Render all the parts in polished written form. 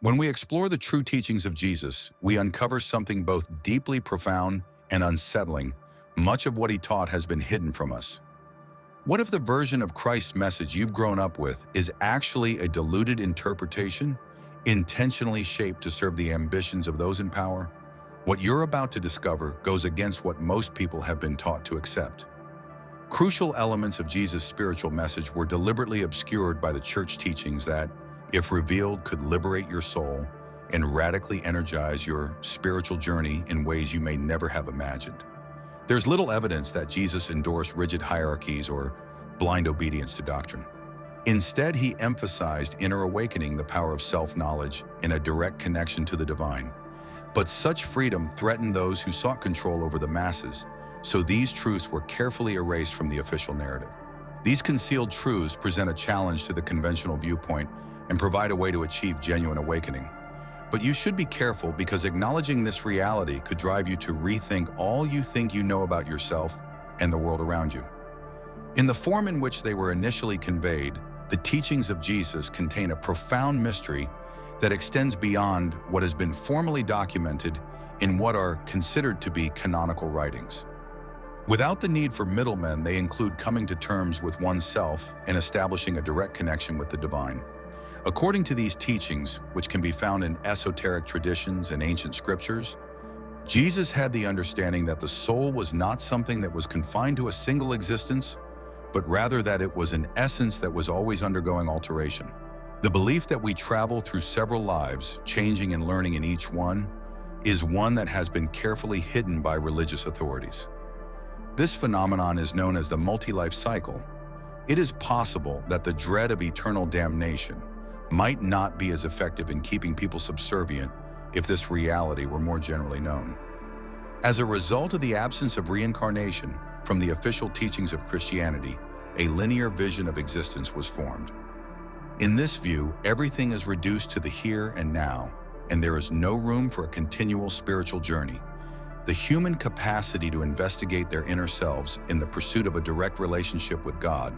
When we explore the true teachings of Jesus, we uncover something both deeply profound and unsettling. Much of what he taught has been hidden from us. What if the version of Christ's message you've grown up with is actually a diluted interpretation, intentionally shaped to serve the ambitions of those in power? What you're about to discover goes against what most people have been taught to accept. Crucial elements of Jesus' spiritual message were deliberately obscured by the church teachings that, if revealed, could liberate your soul and radically energize your spiritual journey in ways you may never have imagined. There's little evidence that Jesus endorsed rigid hierarchies or blind obedience to doctrine. Instead, he emphasized inner awakening, the power of self-knowledge, and a direct connection to the divine. But such freedom threatened those who sought control over the masses, so these truths were carefully erased from the official narrative. These concealed truths present a challenge to the conventional viewpoint and provide a way to achieve genuine awakening. But you should be careful, because acknowledging this reality could drive you to rethink all you think you know about yourself and the world around you. In the form in which they were initially conveyed, the teachings of Jesus contain a profound mystery that extends beyond what has been formally documented in what are considered to be canonical writings. Without the need for middlemen, they include coming to terms with oneself and establishing a direct connection with the divine. According to these teachings, which can be found in esoteric traditions and ancient scriptures, Jesus had the understanding that the soul was not something that was confined to a single existence, but rather that it was an essence that was always undergoing alteration. The belief that we travel through several lives, changing and learning in each one, is one that has been carefully hidden by religious authorities. This phenomenon is known as the multi-life cycle. It is possible that the dread of eternal damnation might not be as effective in keeping people subservient if this reality were more generally known. As a result of the absence of reincarnation from the official teachings of Christianity, a linear vision of existence was formed. In this view, everything is reduced to the here and now, and there is no room for a continual spiritual journey. The human capacity to investigate their inner selves in the pursuit of a direct relationship with God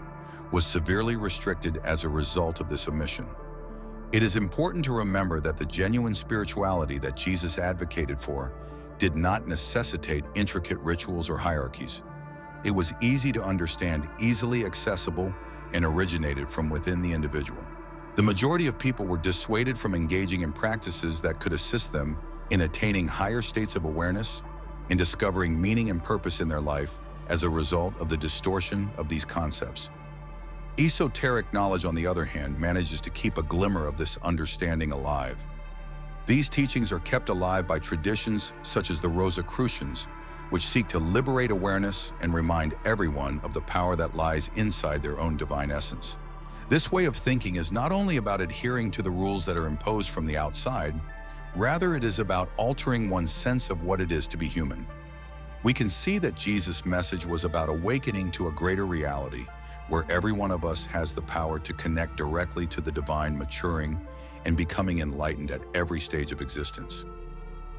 was severely restricted as a result of this omission. It is important to remember that the genuine spirituality that Jesus advocated for did not necessitate intricate rituals or hierarchies. It was easy to understand, easily accessible, and originated from within the individual. The majority of people were dissuaded from engaging in practices that could assist them in attaining higher states of awareness and discovering meaning and purpose in their life as a result of the distortion of these concepts. Esoteric knowledge, on the other hand, manages to keep a glimmer of this understanding alive. These teachings are kept alive by traditions such as the Rosicrucians, which seek to liberate awareness and remind everyone of the power that lies inside their own divine essence. This way of thinking is not only about adhering to the rules that are imposed from the outside, rather it is about altering one's sense of what it is to be human. We can see that Jesus' message was about awakening to a greater reality, where every one of us has the power to connect directly to the divine, maturing and becoming enlightened at every stage of existence.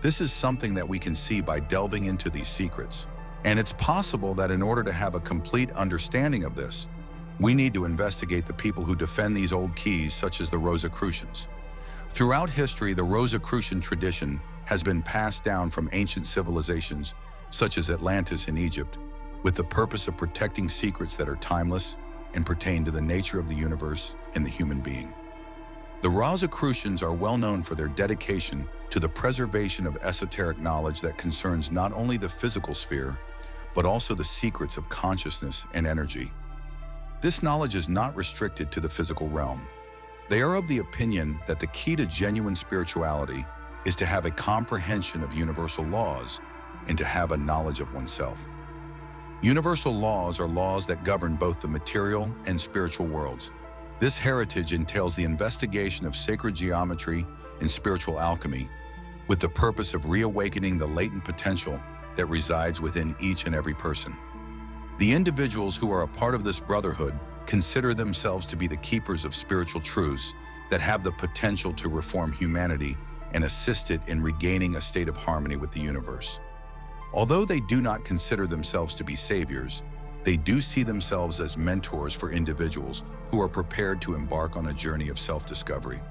This is something that we can see by delving into these secrets. And it's possible that in order to have a complete understanding of this, we need to investigate the people who defend these old keys, such as the Rosicrucians. Throughout history, the Rosicrucian tradition has been passed down from ancient civilizations, such as Atlantis in Egypt, with the purpose of protecting secrets that are timeless and pertain to the nature of the universe and the human being. The Rosicrucians are well known for their dedication to the preservation of esoteric knowledge that concerns not only the physical sphere, but also the secrets of consciousness and energy. This knowledge is not restricted to the physical realm. They are of the opinion that the key to genuine spirituality is to have a comprehension of universal laws and to have a knowledge of oneself. Universal laws are laws that govern both the material and spiritual worlds. This heritage entails the investigation of sacred geometry and spiritual alchemy, with the purpose of reawakening the latent potential that resides within each and every person. The individuals who are a part of this brotherhood consider themselves to be the keepers of spiritual truths that have the potential to reform humanity and assist it in regaining a state of harmony with the universe. Although they do not consider themselves to be saviors, they do see themselves as mentors for individuals who are prepared to embark on a journey of self-discovery.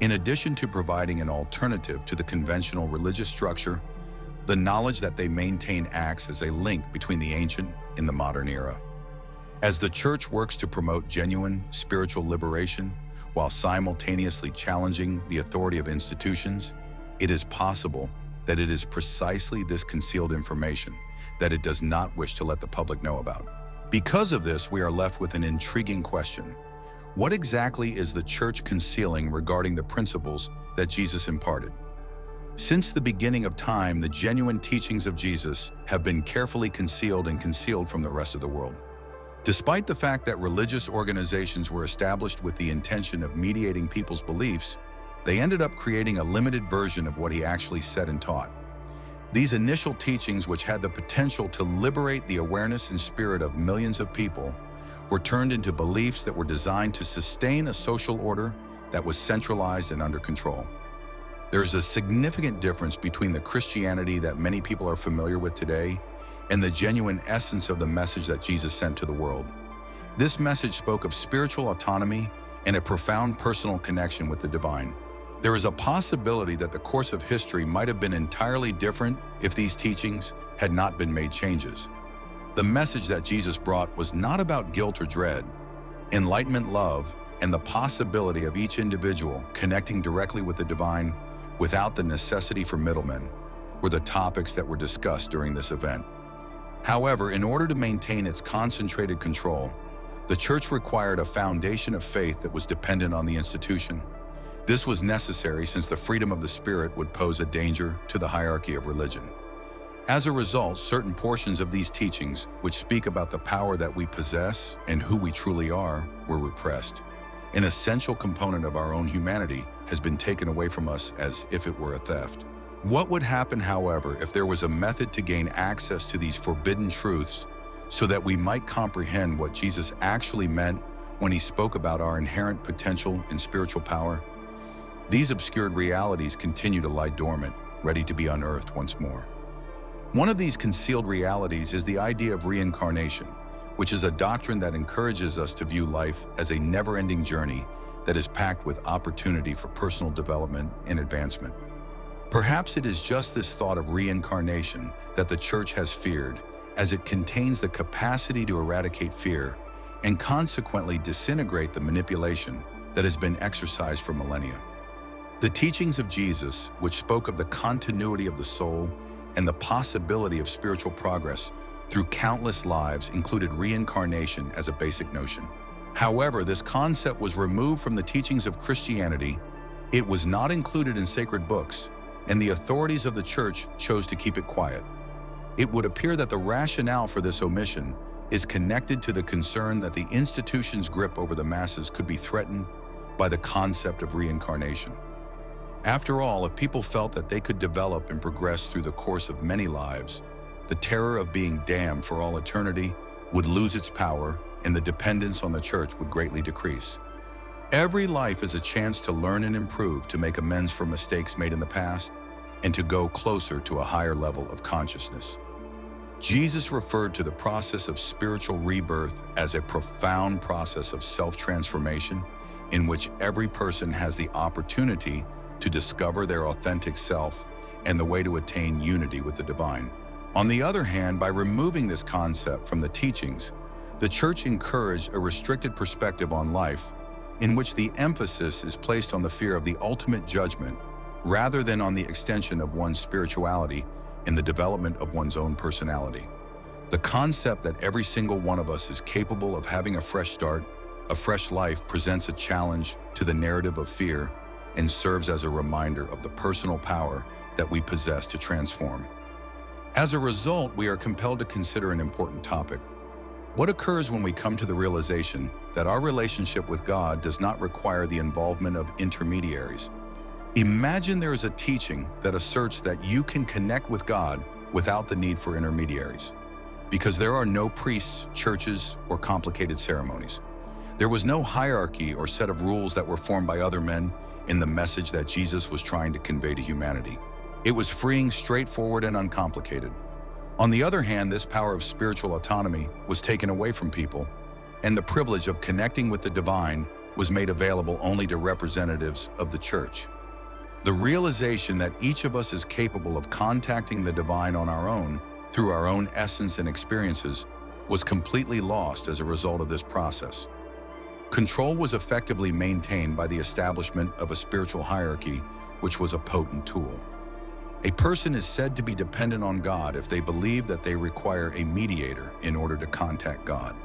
In addition to providing an alternative to the conventional religious structure, the knowledge that they maintain acts as a link between the ancient and the modern era. As the Church works to promote genuine spiritual liberation while simultaneously challenging the authority of institutions, it is possible that it is precisely this concealed information that it does not wish to let the public know about. Because of this, we are left with an intriguing question. What exactly is the Church concealing regarding the principles that Jesus imparted? Since the beginning of time, the genuine teachings of Jesus have been carefully concealed from the rest of the world. Despite the fact that religious organizations were established with the intention of mediating people's beliefs, they ended up creating a limited version of what he actually said and taught. These initial teachings, which had the potential to liberate the awareness and spirit of millions of people, were turned into beliefs that were designed to sustain a social order that was centralized and under control. There is a significant difference between the Christianity that many people are familiar with today and the genuine essence of the message that Jesus sent to the world. This message spoke of spiritual autonomy and a profound personal connection with the divine. There is a possibility that the course of history might have been entirely different if these teachings had not been made changes. The message that Jesus brought was not about guilt or dread. Enlightenment, love, and the possibility of each individual connecting directly with the divine without the necessity for middlemen were the topics that were discussed during this event. However, in order to maintain its concentrated control, the Church required a foundation of faith that was dependent on the institution. This was necessary since the freedom of the spirit would pose a danger to the hierarchy of religion. As a result, certain portions of these teachings, which speak about the power that we possess and who we truly are, were repressed. An essential component of our own humanity has been taken away from us as if it were a theft. What would happen, however, if there was a method to gain access to these forbidden truths so that we might comprehend what Jesus actually meant when he spoke about our inherent potential and spiritual power? These obscured realities continue to lie dormant, ready to be unearthed once more. One of these concealed realities is the idea of reincarnation, which is a doctrine that encourages us to view life as a never-ending journey that is packed with opportunity for personal development and advancement. Perhaps it is just this thought of reincarnation that the Church has feared, as it contains the capacity to eradicate fear and consequently disintegrate the manipulation that has been exercised for millennia. The teachings of Jesus, which spoke of the continuity of the soul and the possibility of spiritual progress through countless lives, included reincarnation as a basic notion. However, this concept was removed from the teachings of Christianity. It was not included in sacred books, and the authorities of the Church chose to keep it quiet. It would appear that the rationale for this omission is connected to the concern that the institution's grip over the masses could be threatened by the concept of reincarnation. After all, if people felt that they could develop and progress through the course of many lives, the terror of being damned for all eternity would lose its power and the dependence on the Church would greatly decrease. Every life is a chance to learn and improve, to make amends for mistakes made in the past, and to go closer to a higher level of consciousness. Jesus referred to the process of spiritual rebirth as a profound process of self-transformation in which every person has the opportunity to discover their authentic self and the way to attain unity with the divine. On the other hand, by removing this concept from the teachings, the Church encouraged a restricted perspective on life, in which the emphasis is placed on the fear of the ultimate judgment rather than on the extension of one's spirituality and the development of one's own personality. The concept that every single one of us is capable of having a fresh start, a fresh life, presents a challenge to the narrative of fear and serves as a reminder of the personal power that we possess to transform. As a result, we are compelled to consider an important topic. What occurs when we come to the realization that our relationship with God does not require the involvement of intermediaries? Imagine there is a teaching that asserts that you can connect with God without the need for intermediaries, because there are no priests, churches, or complicated ceremonies. There was no hierarchy or set of rules that were formed by other men in the message that Jesus was trying to convey to humanity. It was freeing, straightforward, and uncomplicated. On the other hand, this power of spiritual autonomy was taken away from people, and the privilege of connecting with the divine was made available only to representatives of the Church. The realization that each of us is capable of contacting the divine on our own, through our own essence and experiences, was completely lost as a result of this process. Control was effectively maintained by the establishment of a spiritual hierarchy, which was a potent tool. A person is said to be dependent on God if they believe that they require a mediator in order to contact God.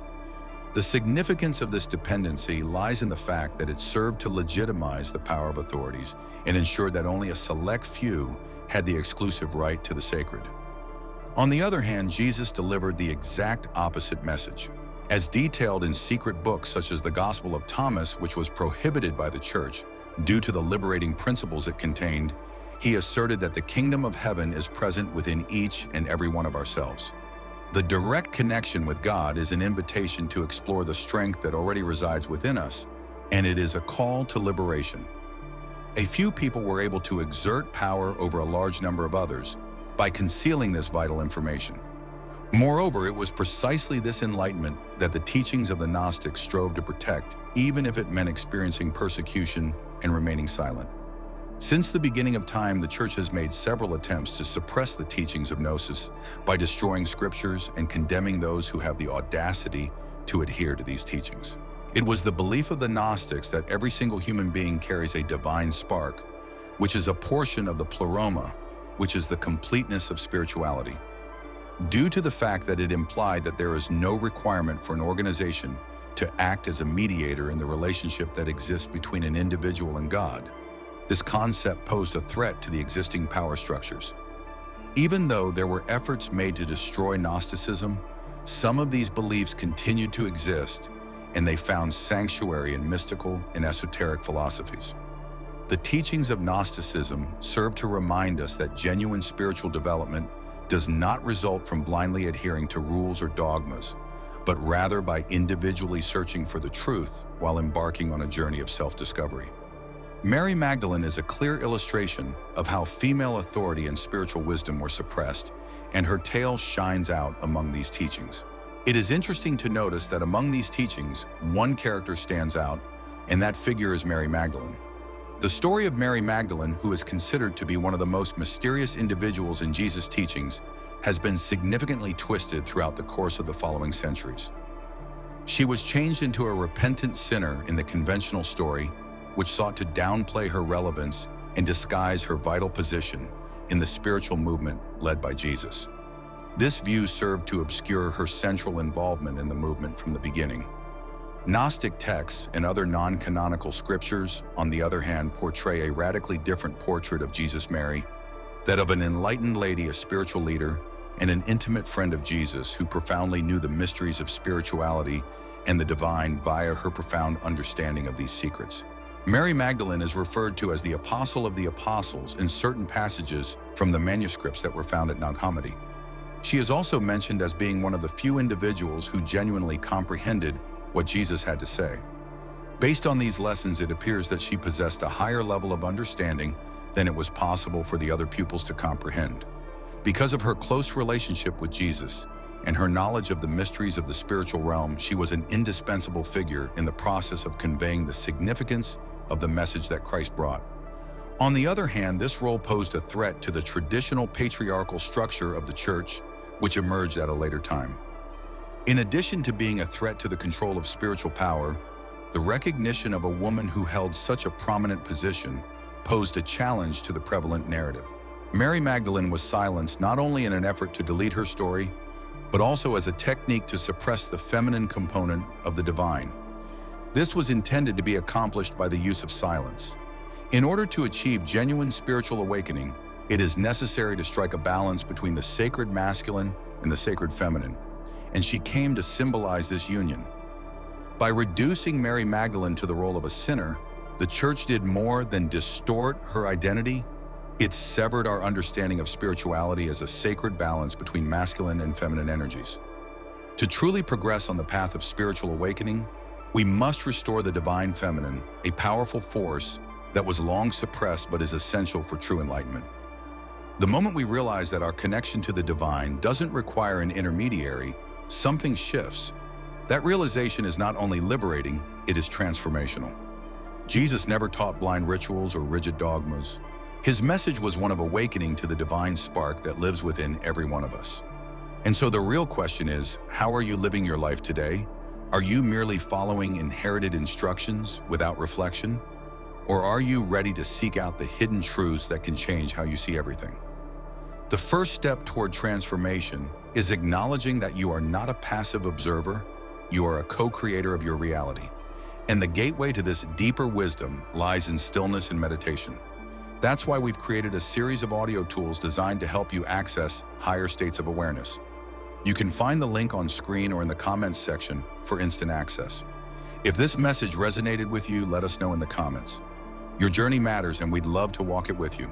The significance of this dependency lies in the fact that it served to legitimize the power of authorities and ensured that only a select few had the exclusive right to the sacred. On the other hand, Jesus delivered the exact opposite message. As detailed in secret books such as the Gospel of Thomas, which was prohibited by the Church due to the liberating principles it contained, he asserted that the kingdom of heaven is present within each and every one of ourselves. The direct connection with God is an invitation to explore the strength that already resides within us, and it is a call to liberation. A few people were able to exert power over a large number of others by concealing this vital information. Moreover, it was precisely this enlightenment that the teachings of the Gnostics strove to protect, even if it meant experiencing persecution and remaining silent. Since the beginning of time, the Church has made several attempts to suppress the teachings of Gnosis by destroying scriptures and condemning those who have the audacity to adhere to these teachings. It was the belief of the Gnostics that every single human being carries a divine spark, which is a portion of the pleroma, which is the completeness of spirituality. Due to the fact that it implied that there is no requirement for an organization to act as a mediator in the relationship that exists between an individual and God, this concept posed a threat to the existing power structures. Even though there were efforts made to destroy Gnosticism, some of these beliefs continued to exist, and they found sanctuary in mystical and esoteric philosophies. The teachings of Gnosticism serve to remind us that genuine spiritual development does not result from blindly adhering to rules or dogmas, but rather by individually searching for the truth while embarking on a journey of self-discovery. Mary Magdalene is a clear illustration of how female authority and spiritual wisdom were suppressed, and her tale shines out among these teachings. It is interesting to notice that among these teachings, one character stands out, and that figure is Mary Magdalene. The story of Mary Magdalene, who is considered to be one of the most mysterious individuals in Jesus' teachings, has been significantly twisted throughout the course of the following centuries. She was changed into a repentant sinner in the conventional story, which sought to downplay her relevance and disguise her vital position in the spiritual movement led by Jesus. This view served to obscure her central involvement in the movement from the beginning. Gnostic texts and other non-canonical scriptures, on the other hand, portray a radically different portrait of Jesus Mary, that of an enlightened lady, a spiritual leader, and an intimate friend of Jesus who profoundly knew the mysteries of spirituality and the divine via her profound understanding of these secrets. Mary Magdalene is referred to as the Apostle of the Apostles in certain passages from the manuscripts that were found at Nag Hammadi. She is also mentioned as being one of the few individuals who genuinely comprehended what Jesus had to say. Based on these lessons, it appears that she possessed a higher level of understanding than it was possible for the other pupils to comprehend. Because of her close relationship with Jesus and her knowledge of the mysteries of the spiritual realm, she was an indispensable figure in the process of conveying the significance of the message that Christ brought. On the other hand, this role posed a threat to the traditional patriarchal structure of the Church, which emerged at a later time. In addition to being a threat to the control of spiritual power, the recognition of a woman who held such a prominent position posed a challenge to the prevalent narrative. Mary Magdalene was silenced not only in an effort to delete her story, but also as a technique to suppress the feminine component of the divine. This was intended to be accomplished by the use of silence. In order to achieve genuine spiritual awakening, it is necessary to strike a balance between the sacred masculine and the sacred feminine, and she came to symbolize this union. By reducing Mary Magdalene to the role of a sinner, the Church did more than distort her identity. It severed our understanding of spirituality as a sacred balance between masculine and feminine energies. To truly progress on the path of spiritual awakening, we must restore the divine feminine, a powerful force that was long suppressed but is essential for true enlightenment. The moment we realize that our connection to the divine doesn't require an intermediary, something shifts. That realization is not only liberating, it is transformational. Jesus never taught blind rituals or rigid dogmas. His message was one of awakening to the divine spark that lives within every one of us. And so the real question is, how are you living your life today? Are you merely following inherited instructions without reflection? Or are you ready to seek out the hidden truths that can change how you see everything? The first step toward transformation is acknowledging that you are not a passive observer, you are a co-creator of your reality. And the gateway to this deeper wisdom lies in stillness and meditation. That's why we've created a series of audio tools designed to help you access higher states of awareness. You can find the link on screen or in the comments section for instant access. If this message resonated with you, let us know in the comments. Your journey matters and we'd love to walk it with you.